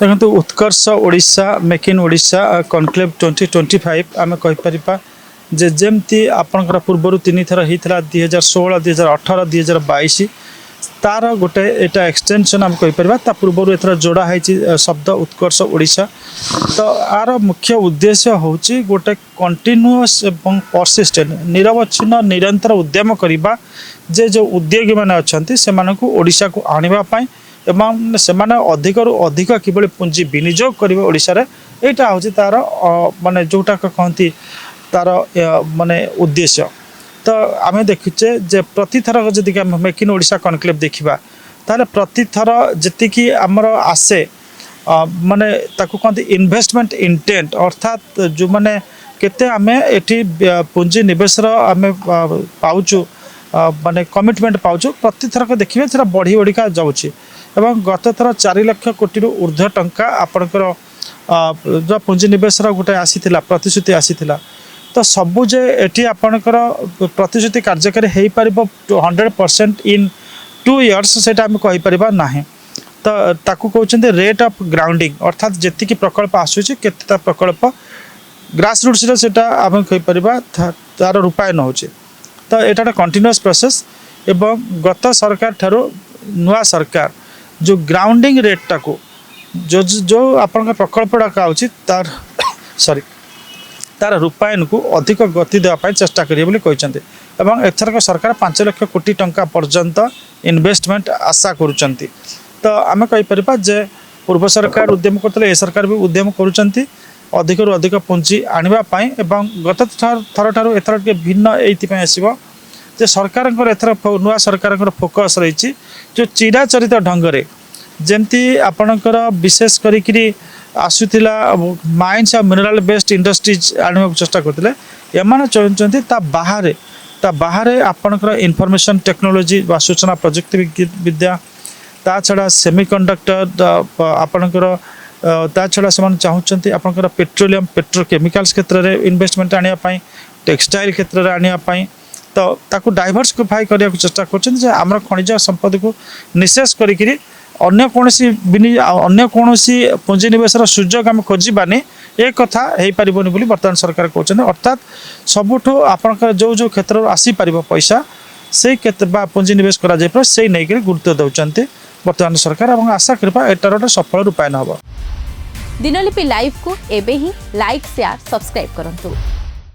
देखो Utkarsh Odisha make in Odisha conclave 2025 आम कहीपर जे जमती आपणकर पूर्वर 3 थर होता 2016 2018 2022 तार गोटे यहाँ एक्सटेंशन आम कहीपर पूर्वर एथर जोड़ा है शब्द उत्कर्ष ओडिशा। तो आर मुख्य उद्देश्य हूँ गोटे कंटिन्यूअस एवं परसिस्टेंट निरवच्छिन्न निरंतर उद्यम करवा जे जो उद्योगी मैंने अच्छा से ओडिशा को आने एवं से अधिक अधिक किभली पुंजी विनियोग करेंगे ओडिशा रे एटा हूँ तार माने जोटा कहती तार माने उद्देश्य। तो आम देखुचे जे प्रति थर जदि मेक इन ओडिशा कनक्लेव देखा ताले प्रति थर जी आमर आसे माने ताकू कहते इन्वेस्टमेंट इंटेंट अर्थात जो माने केते आमे एठी पुंजी निवेश आमे पाउचु माने कमिटमेंट पाउचु प्रति थर को देखिए सेटा बढ़ी बढ़िका जाउची एवं गत थर 4 लाख कोटी ऊर्ध्व टंका आपणकर जो पुंजी निवेश गोटे आसीथिला प्रतिश्रुति आसीथिला। तो सबुजे एटी आपणकर प्रतिश्रुति कार्यकारी हो पार 100% इन 2 years से कही पार ना। तो ताकू कहते रेट ऑफ ग्राउंडिंग अर्थात जी प्रकल्प आसूची केते प्रकल्प ग्रास रूट्स आम कहीपर तार रूपायन हो। तो यहाँ कंटिन्यूअस प्रोसेस एवं गत सरकार ठारू नुआ सरकार जो ग्राउंडिंग रेट टाको जो जो आपन प्रकल्प आउची तार सॉरी तार रूपायन को अधिक गति देवाई चेष्टा करेंगे कहते एवं एथरक सरकार 5 लाख कोटी टंका पर्यंत इन्वेस्टमेंट आशा करुँच। तो आम कहीपर जे पूर्व सरकार उद्यम करते ए सरकार भी उद्यम करुँच अधिक अधिक पुंजी आने एवं गत थर ठारू एथर भिन्न ये आसो जे सरकार एथर नुआ सरकार फोकस रही जो चिराचरित ढंग जमती आपणकर विशेष करी आसूला माइंस और मिनराल बेस्ड इंडस्ट्रीज आने चेष्टा करते एम चाहते बाहर आपणकर इनफॉरमेशन टेक्नोलॉजी व सूचना प्रजुक्ति विद्या ता छड़ा सेमीकंडक्टर आपणकर ता छड़ा से चाहते आपणकर पेट्रोलियम पेट्रोकेमिकल्स क्षेत्र में इन्वेस्टमेंट आने टेक्सटाइल क्षेत्र में आने तो ताकू डाइवर्सिफाई करने को चेष्टा कर खनिज संपद को निशेष करी अन्य कौन पुंजी निवेश सुजोग आम खोजानी एक कथा हो पारबनी बोली वर्तमान सरकार कहते अर्थात सबुठ आप जो जो क्षेत्र आसीपर पैसा से पुंजी निवेश कर से नहीं गुरुत्व दौरान वर्तमान सरकार और आशा करवा एटार गोटे सफल रूपायन हम। दिनलिपि लाइव को एबे ही लाइक शेयर सब्सक्राइब करंतु।